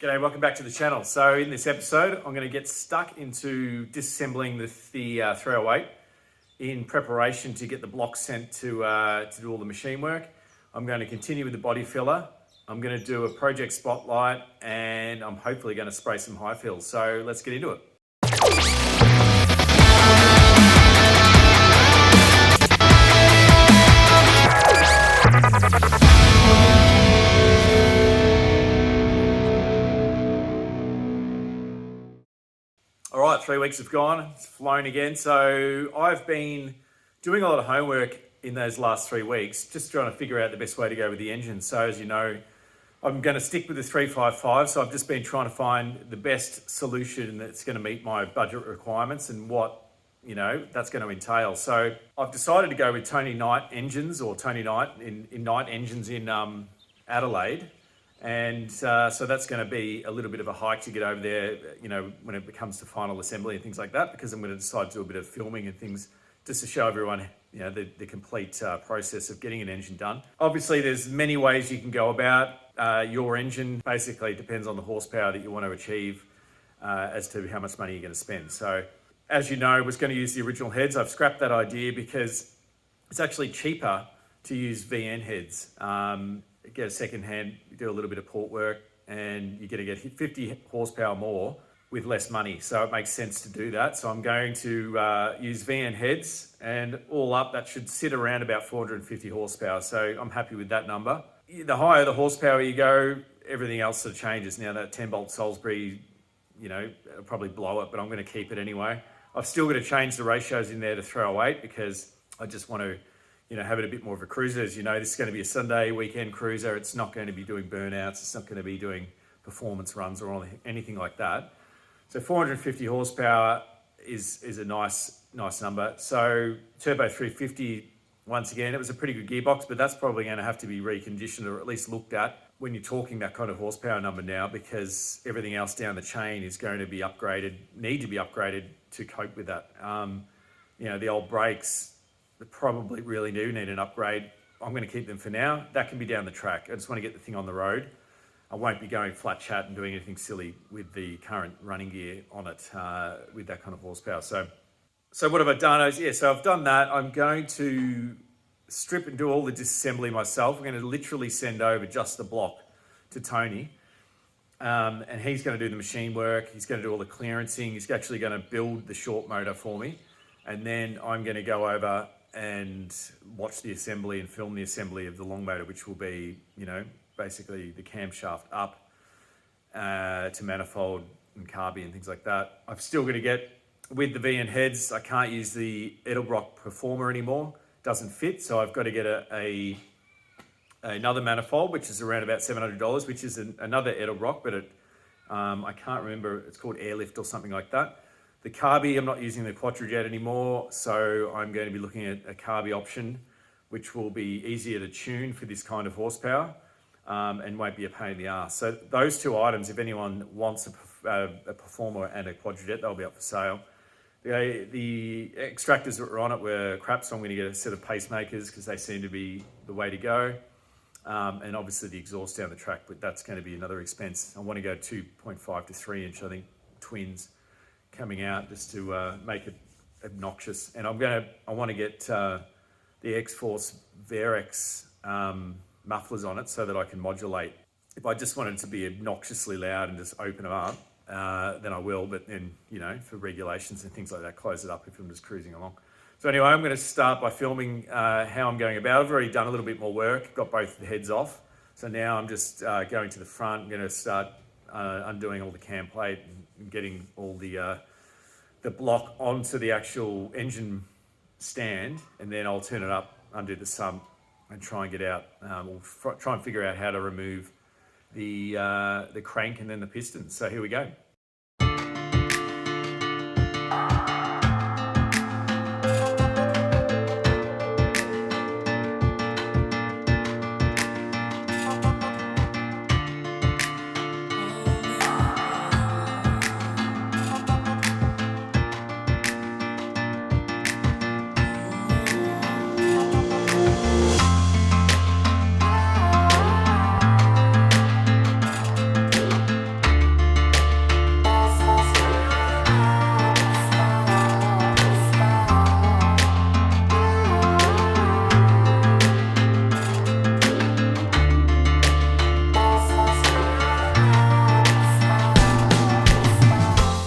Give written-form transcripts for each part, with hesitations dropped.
G'day, welcome back to the channel. So in this episode, I'm going to get stuck into disassembling the 308 in preparation to get the block sent to do all the machine work. I'm going to continue with the body filler. I'm going to do a project spotlight and I'm hopefully going to spray some high fills. So let's get into it. All right, 3 weeks have gone, it's flown again. So I've been doing a lot of homework in those last 3 weeks, just trying to figure out the best way to go with the engine. So as you know, I'm going to stick with the 355. So I've just been trying to find the best solution that's going to meet my budget requirements and what, that's going to entail. So I've decided to go with Tony Knight engines, or Tony Knight in Knight engines in Adelaide. And so that's going to be a little bit of a hike to get over there, when it comes to final assembly and things like that, because I'm going to decide to do a bit of filming and things just to show everyone, the complete process of getting an engine done. Obviously, there's many ways you can go about your engine. Basically, it depends on the horsepower that you want to achieve as to how much money you're going to spend. So as you know, I was going to use the original heads. I've scrapped that idea because it's actually cheaper to use VN heads. Get a second hand, do a little bit of port work, and you're going to get 50 horsepower more with less money. So it makes sense to do that. So I'm going to use VN heads, and all up that should sit around about 450 horsepower. So I'm happy with that number. The higher the horsepower you go, everything else sort of changes. Now that 10 bolt Salisbury, it'll probably blow it, but I'm going to keep it anyway. I've still got to change the ratios in there to 308 because I just want to have it a bit more of a cruiser. As you know, this is going to be a Sunday weekend cruiser. It's not going to be doing burnouts. It's not going to be doing performance runs or anything like that. So 450 horsepower is a nice number. So Turbo 350, once again, it was a pretty good gearbox, but that's probably going to have to be reconditioned or at least looked at when you're talking that kind of horsepower number now, because everything else down the chain is going to be need to be upgraded to cope with that. The old brakes, probably really do need an upgrade. I'm going to keep them for now. That can be down the track. I just want to get the thing on the road. I won't be going flat chat and doing anything silly with the current running gear on it with that kind of horsepower. So what have I done? So I've done that. I'm going to strip and do all the disassembly myself. I'm going to literally send over just the block to Tony. And he's going to do the machine work. He's going to do all the clearancing. He's actually going to build the short motor for me. And then I'm going to go over and watch the assembly and film the assembly of the long motor, which will be, basically the camshaft up to manifold and carby and things like that. I'm still going to get, with the VN heads, I can't use the Edelbrock Performer anymore. Doesn't fit, so I've got to get another manifold, which is around about $700, which is another Edelbrock, but I can't remember, it's called Airlift or something like that. The carby, I'm not using the Quattrojet anymore, so I'm going to be looking at a carby option, which will be easier to tune for this kind of horsepower and won't be a pain in the ass. So those two items, if anyone wants a Performer and a Quattrojet, they'll be up for sale. The extractors that were on it were crap, so I'm going to get a set of pacemakers because they seem to be the way to go. And obviously the exhaust down the track, but that's going to be another expense. I want to go 2.5 to 3 inch, I think, twins coming out just to make it obnoxious. And I want to get the X-Force Varex mufflers on it so that I can modulate. If I just wanted it to be obnoxiously loud and just open them up, then I will, but then, for regulations and things like that, close it up if I'm just cruising along. So anyway, I'm going to start by filming how I'm going about it. I've already done a little bit more work, got both the heads off. So now I'm just going to the front. I'm going to start undoing all the cam plate and getting all the block onto the actual engine stand, and then I'll turn it up, undo the sump, and try and get out. We'll try and figure out how to remove the crank and then the piston. So here we go.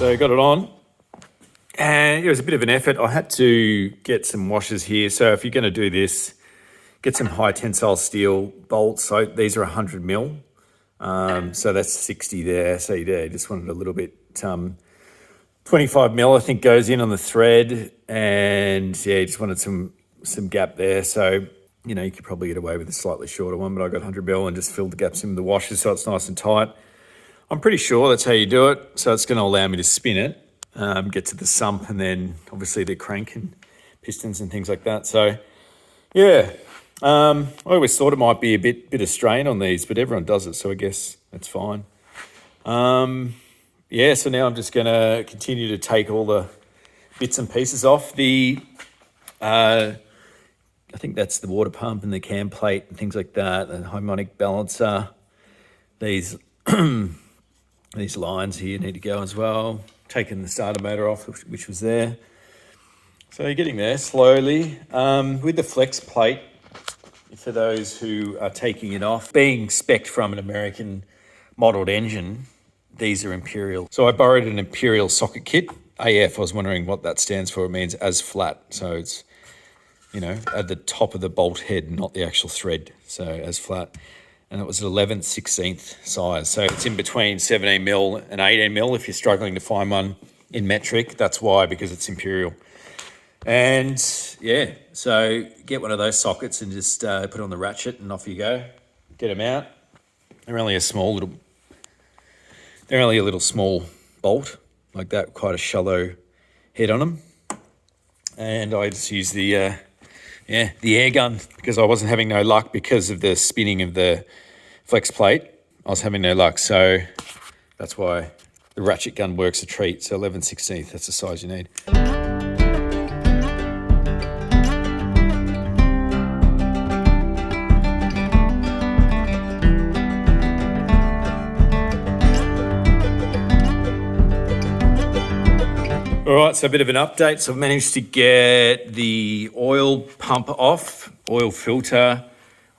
So I got it on, and it was a bit of an effort. I had to get some washers here. So if you're going to do this, get some high tensile steel bolts. So these are 100 mil. So that's 60 there. So yeah, just wanted a little bit, 25 mil I think goes in on the thread, and yeah, just wanted some gap there. So, you know, you could probably get away with a slightly shorter one, but I got 100 mil and just filled the gaps in with the washers so it's nice and tight. I'm pretty sure that's how you do it. So it's going to allow me to spin it, get to the sump, and then obviously the crank and pistons and things like that. So yeah, I always thought it might be a bit of strain on these, but everyone does it, so I guess that's fine. Yeah, so now I'm just going to continue to take all the bits and pieces off. I think that's the water pump and the cam plate and things like that, the harmonic balancer. These these lines here need to go as well. Taking the starter motor off, which was there. So you're getting there slowly. With the flex plate, for those who are taking it off, being spec'd from an American modelled engine, these are Imperial. So I borrowed an Imperial socket kit. AF, I was wondering what that stands for. It means as flat. So it's, you know, at the top of the bolt head, not the actual thread. So as flat. And it was an 11/16 size. So it's in between 17 mil and 18 mil if you're struggling to find one in metric. That's why, because it's Imperial. And yeah, so get one of those sockets and just put it on the ratchet and off you go. Get them out. They're only a little small bolt like that, quite a shallow head on them. And I just use the air gun because I wasn't having no luck because of the spinning of the flex plate. I was having no luck, so that's why the ratchet gun works a treat. So 11/16, that's the size you need. All right, so a bit of an update. So I've managed to get the oil pump off, oil filter.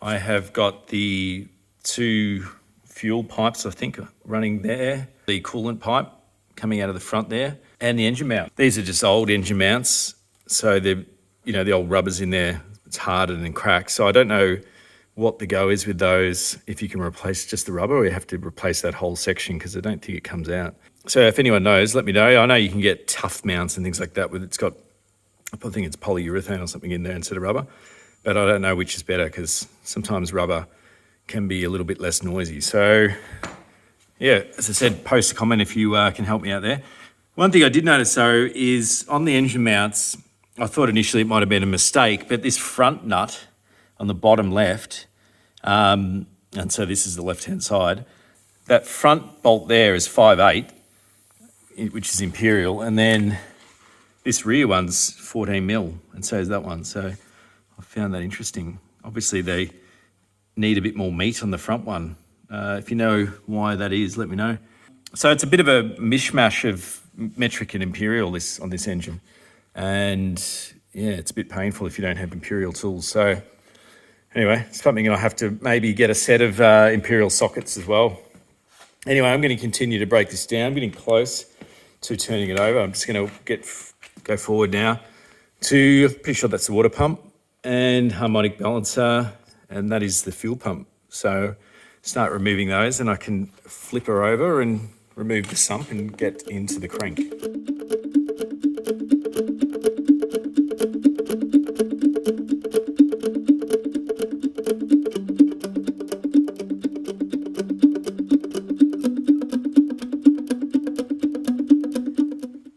I have got the 2 fuel pipes, I think, running there. The coolant pipe coming out of the front there, and the engine mount. These are just old engine mounts. So they're, you know, the old rubber's in there. It's hardened and cracked. So I don't know what the go is with those, if you can replace just the rubber or you have to replace that whole section, because I don't think it comes out. So if anyone knows, let me know. I know you can get tough mounts and things like that with, it's got, I think it's polyurethane or something in there instead of rubber, but I don't know which is better because sometimes rubber can be a little bit less noisy. So yeah, as I said, post a comment if you can help me out there. One thing I did notice though is on the engine mounts, I thought initially it might have been a mistake, but this front nut on the bottom left, and so this is the left-hand side, that front bolt there is 5/8, which is Imperial, and then this rear one's 14 mil, and so is that one. So I found that interesting. Obviously they need a bit more meat on the front one. If you know why that is, let me know. So it's a bit of a mishmash of metric and Imperial on this engine. And yeah, it's a bit painful if you don't have Imperial tools. So anyway, it's something I'll have to maybe get a set of Imperial sockets as well. Anyway, I'm going to continue to break this down. I'm getting close to turning it over. I'm just going to go forward now to, pretty sure that's the water pump and harmonic balancer, and that is the fuel pump. So start removing those, and I can flip her over and remove the sump and get into the crank.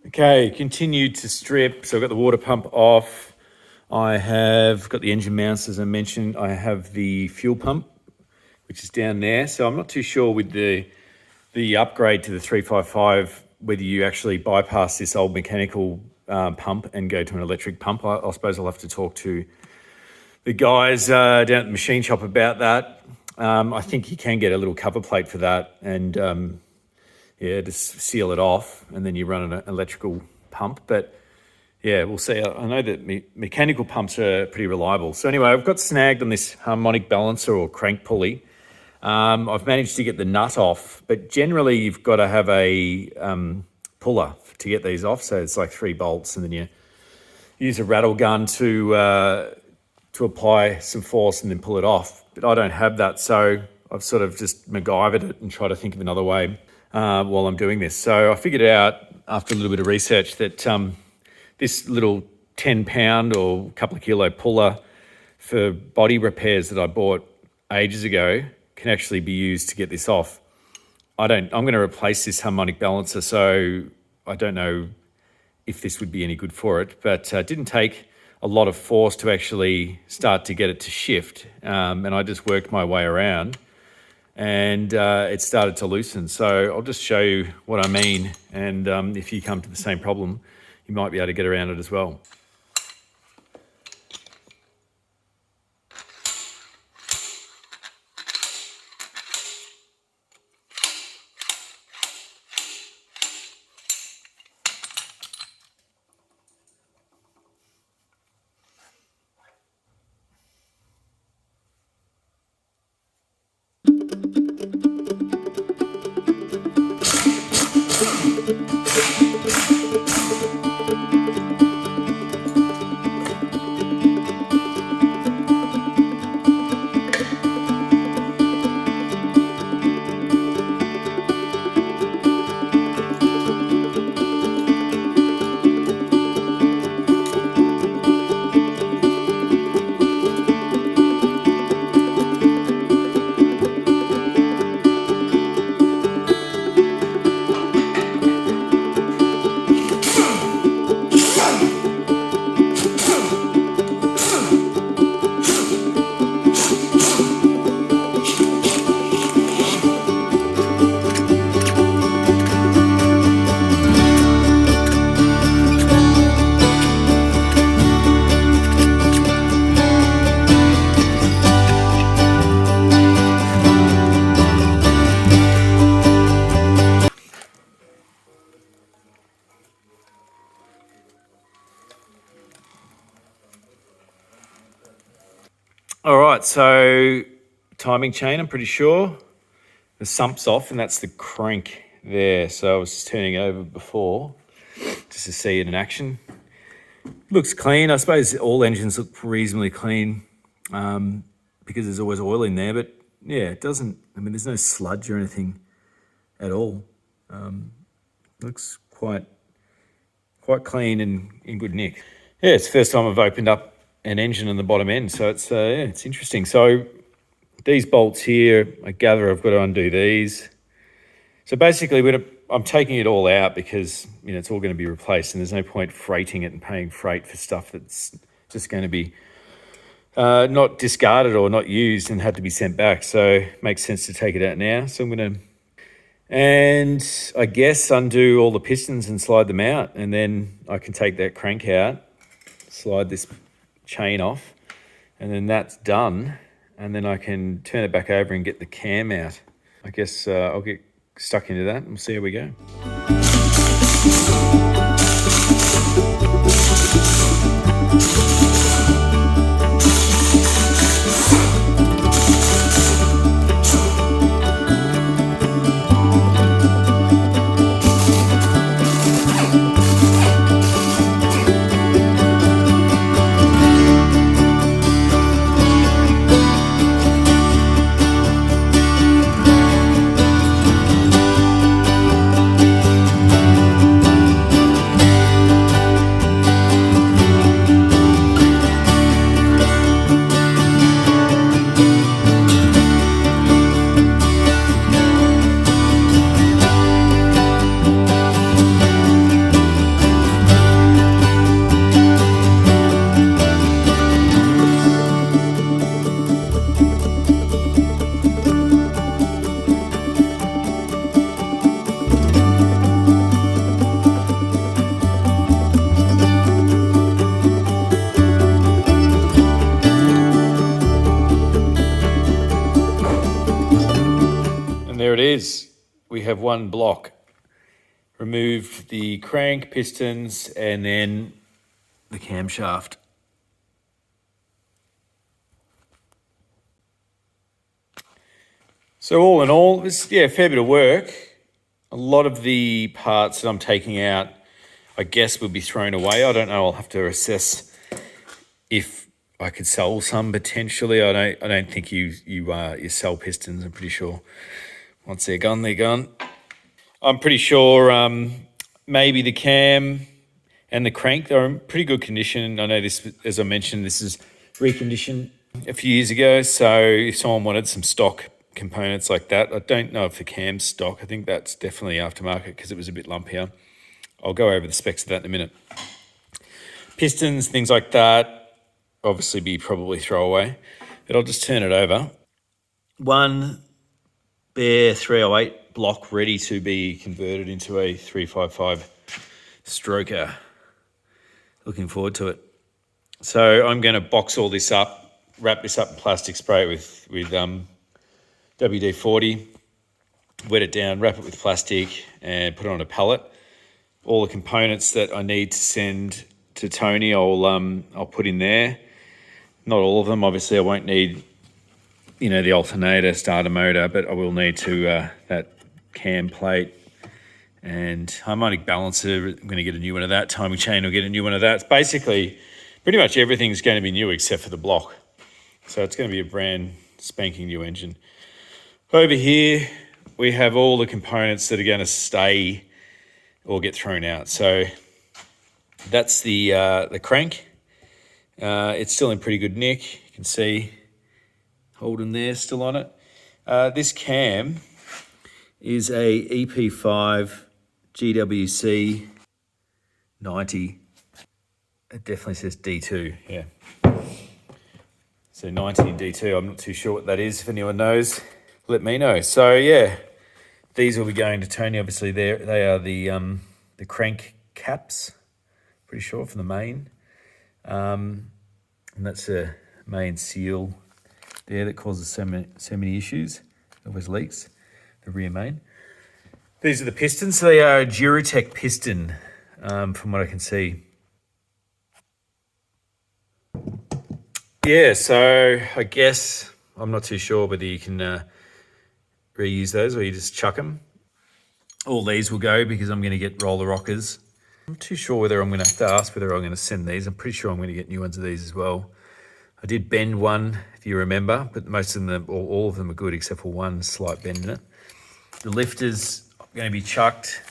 Okay, continued to strip. So I've got the water pump off. I have got the engine mounts, as I mentioned. I have the fuel pump, which is down there. So I'm not too sure with the upgrade to the 355, whether you actually bypass this old mechanical pump and go to an electric pump. I suppose I'll have to talk to the guys down at the machine shop about that. I think you can get a little cover plate for that, and yeah, just seal it off, and then you run an electrical pump. But yeah, we'll see. I know that mechanical pumps are pretty reliable. So anyway, I've got snagged on this harmonic balancer or crank pulley. I've managed to get the nut off, but generally you've got to have a puller to get these off. So it's like 3 bolts, and then you use a rattle gun to apply some force and then pull it off. But I don't have that, so I've sort of just MacGyvered it and tried to think of another way while I'm doing this. So I figured out after a little bit of research that this little 10-pound or a couple of kilo puller for body repairs that I bought ages ago can actually be used to get this off. I'm going to replace this harmonic balancer, so I don't know if this would be any good for it, but it didn't take a lot of force to actually start to get it to shift. And I just worked my way around and it started to loosen. So I'll just show you what I mean. And if you come to the same problem, you might be able to get around it as well. All right, so timing chain, I'm pretty sure. The sump's off, and that's the crank there. So I was just turning it over before just to see it in action. Looks clean. I suppose all engines look reasonably clean because there's always oil in there. But yeah, it doesn't, I mean, there's no sludge or anything at all. Looks quite clean and in good nick. Yeah, it's the first time I've opened up an engine on the bottom end, so it's it's interesting. So these bolts here, I gather I've got to undo these. So basically, I'm taking it all out because it's all going to be replaced, and there's no point freighting it and paying freight for stuff that's just going to be not discarded or not used and had to be sent back. So it makes sense to take it out now. So I'm going to, and I guess undo all the pistons and slide them out, and then I can take that crank out, slide this chain off, and then that's done, and then I can turn it back over and get the cam out. I guess I'll get stuck into that and we'll see how we go. There it is. We have one block. Removed the crank, pistons, and then the camshaft. So all in all, it's a fair bit of work. A lot of the parts that I'm taking out, I guess, will be thrown away. I don't know. I'll have to assess if I could sell some potentially. I don't think you sell pistons. I'm pretty sure once they're gone, they're gone. I'm pretty sure maybe the cam and the crank, they're in pretty good condition. I know this, as I mentioned, this is reconditioned a few years ago. So if someone wanted some stock components like that, I don't know if the cam's stock. I think that's definitely aftermarket because it was a bit lumpier. I'll go over the specs of that in a minute. Pistons, things like that, obviously be probably throwaway, but I'll just turn it over. One bare 308 block ready to be converted into a 355 stroker. Looking forward to it. So I'm going to box all this up, wrap this up in plastic, spray it with WD-40, wet it down, wrap it with plastic, and put it on a pallet. All the components that I need to send to Tony, I'll put in there. Not all of them, obviously. I won't need, the alternator, starter motor, but I will need that cam plate and harmonic balancer. I'm going to get a new one of that. Timing chain, will get a new one of that. It's basically, pretty much everything's going to be new except for the block. So it's going to be a brand spanking new engine. Over here, we have all the components that are going to stay or get thrown out. So that's the crank. It's still in pretty good nick. You can see Holden there still on it. This cam is a EP5 GWC 90. It definitely says D2, yeah. So 90 and D2, I'm not too sure what that is. If anyone knows, let me know. So yeah, these will be going to Tony. Obviously, they are the crank caps, pretty sure, for the main. And that's a main seal there that causes so many issues. It always leaks, the rear main. These are the pistons. So they are a Duratec piston, from what I can see. Yeah, so I guess, I'm not too sure whether you can reuse those or you just chuck them. All these will go because I'm going to get roller rockers. I'm not too sure whether I'm going to have to ask whether I'm going to send these. I'm pretty sure I'm going to get new ones of these as well. I did bend one, if you remember, but most of them, or all of them are good except for one slight bend in it. The lifters are going to be chucked.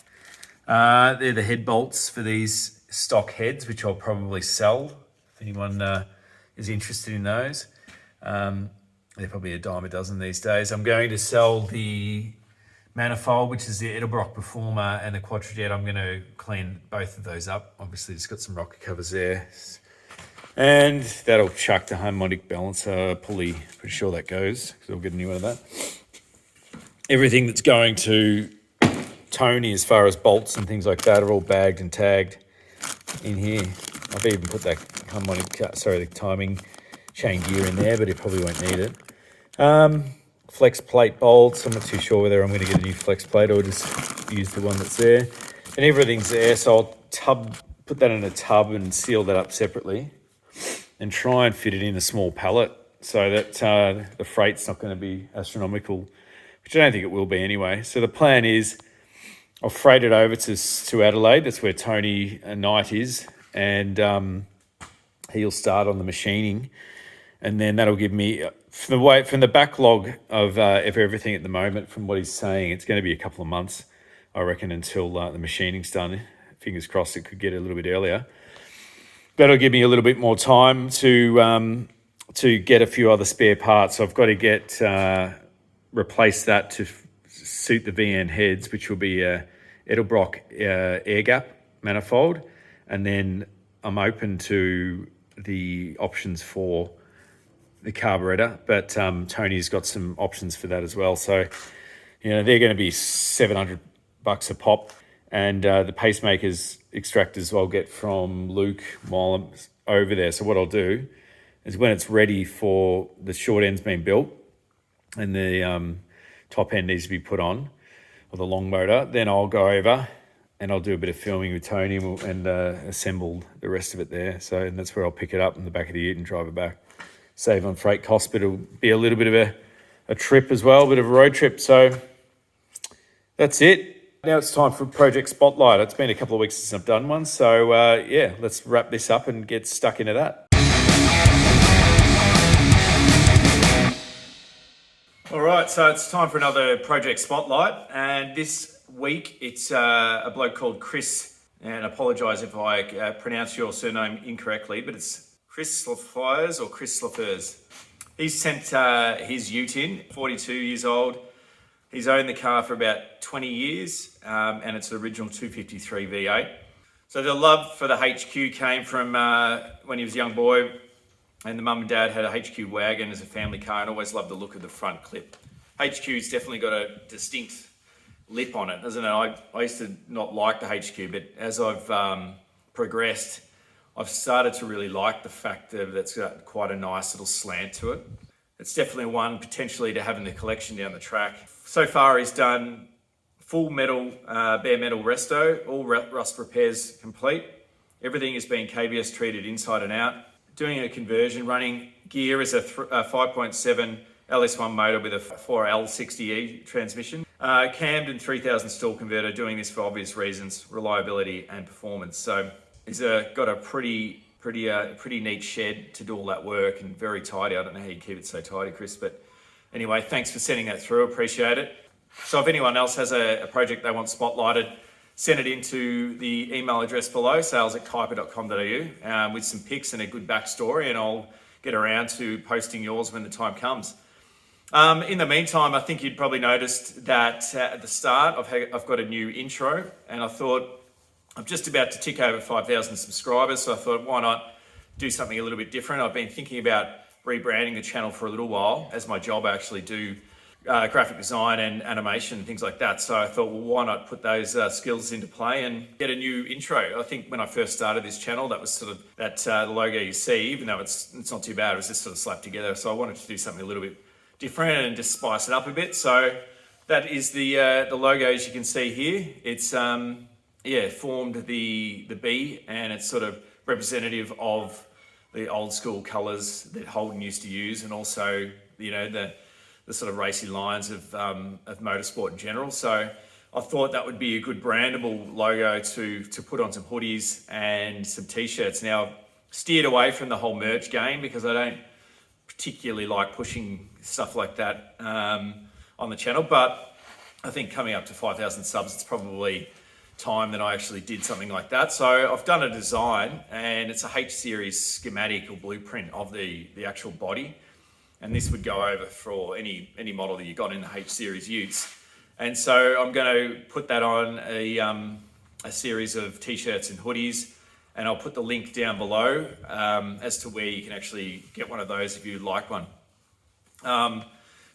They're the head bolts for these stock heads, which I'll probably sell if anyone is interested in those. They're probably a dime a dozen these days. I'm going to sell the manifold, which is the Edelbrock Performer, and the Quadrajet. I'm going to clean both of those up. Obviously, it's got some rocker covers there. And that'll chuck the harmonic balancer pulley. Pretty sure that goes, because I'll get a new one of that. Everything that's going to Tony as far as bolts and things like that are all bagged and tagged in here. I've even put that the timing chain gear in there, but it probably won't need it. Flex plate bolts. I'm not too sure whether I'm going to get a new flex plate or just use the one that's there. And everything's there, so I'll put that in a tub and seal that up separately and try and fit it in a small pallet so that the freight's not going to be astronomical, which I don't think it will be anyway. So the plan is I'll freight it over to Adelaide. That's where Tony Knight is, and he'll start on the machining, and then that'll give me, from the backlog of everything at the moment, from what he's saying, it's going to be a couple of months, I reckon, until the machining's done. Fingers crossed it could get a little bit earlier. That'll give me a little bit more time to get a few other spare parts. So I've got to replace that to suit the VN heads, which will be a Edelbrock air gap manifold, and then I'm open to the options for the carburetor, but Tony's got some options for that as well. So, they're going to be $700 a pop, and the pacemakers extractors I'll get from Luke while I'm over there. So what I'll do is when it's ready for the short end's been built and the top end needs to be put on, or the long motor, then I'll go over and I'll do a bit of filming with Tony and assemble the rest of it there. So, and that's where I'll pick it up in the back of the ute and drive it back. Save on freight costs, but it'll be a little bit of a trip as well, a bit of a road trip. So that's it. Now it's time for Project Spotlight. It's been a couple of weeks since I've done one, so yeah, let's wrap this up and get stuck into that. All right, so it's time for another Project Spotlight, and this week it's a bloke called Chris, and I apologise if I pronounce your surname incorrectly, but it's Chris Slafers or Chris Slafers. He's sent his ute in, 42 years old. He's owned the car for about 20 years, and it's an original 253 V8. So the love for the HQ came from when he was a young boy, and the mum and dad had a HQ wagon as a family car and always loved the look of the front clip. HQ's definitely got a distinct lip on it, doesn't it? I used to not like the HQ, but as I've progressed, I've started to really like the fact that it's got quite a nice little slant to it. It's definitely one potentially to have in the collection down the track. So far he's done full metal, bare metal resto, all rust repairs complete. Everything is being KBS treated inside and out. Doing a conversion, running gear is a 5.7 LS1 motor with a 4L60E transmission. Camden 3000 stall converter, doing this for obvious reasons, reliability and performance. So he's got a pretty neat shed to do all that work, and very tidy. I don't know how you keep it so tidy, Chris, but anyway, thanks for sending that through, appreciate it. So if anyone else has a project they want spotlighted, send it into the email address below, sales@kuiper.com.au, with some pics and a good backstory, and I'll get around to posting yours when the time comes. In the meantime, I think you'd probably noticed that at the start, I've got a new intro, and I thought I'm just about to tick over 5,000 subscribers, so I thought, why not do something a little bit different? I've been thinking about rebranding the channel for a little while. As my job, I actually do graphic design and animation and things like that. So I thought, well, why not put those skills into play and get a new intro? I think when I first started this channel, that was sort of the logo you see, even though it's not too bad, it was just sort of slapped together. So I wanted to do something a little bit different and just spice it up a bit. So that is the logo, as you can see here. It's formed the B, and it's sort of representative of the old school colours that Holden used to use, and also, you know, the sort of racy lines of motorsport in general. So I thought that would be a good brandable logo to put on some hoodies and some t-shirts. Now, steered away from the whole merch game because I don't particularly like pushing stuff like that on the channel, but I think coming up to 5,000 subs, it's probably time that I actually did something like that. So I've done a design, and it's a H series schematic or blueprint of the actual body. And this would go over for any model that you got in the H series utes. And so I'm going to put that on a series of t-shirts and hoodies, and I'll put the link down below as to where you can actually get one of those if you'd like one.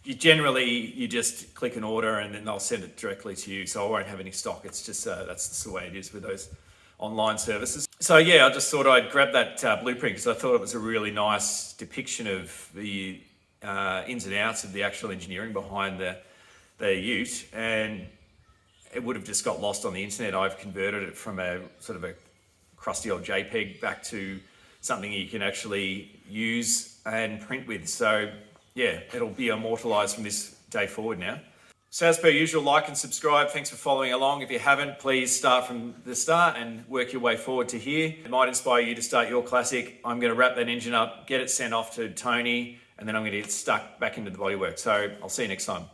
You just click an order and then they'll send it directly to you. So I won't have any stock. It's just, that's just the way it is with those online services. So yeah, I just thought I'd grab that blueprint because I thought it was a really nice depiction of the ins and outs of the actual engineering behind the ute, and it would have just got lost on the internet. I've converted it from a sort of a crusty old JPEG back to something you can actually use and print with. So yeah, it'll be immortalized from this day forward now. So as per usual, like and subscribe. Thanks for following along. If you haven't, please start from the start and work your way forward to here. It might inspire you to start your classic. I'm going to wrap that engine up, get it sent off to Tony, and then I'm going to get stuck back into the bodywork. So I'll see you next time.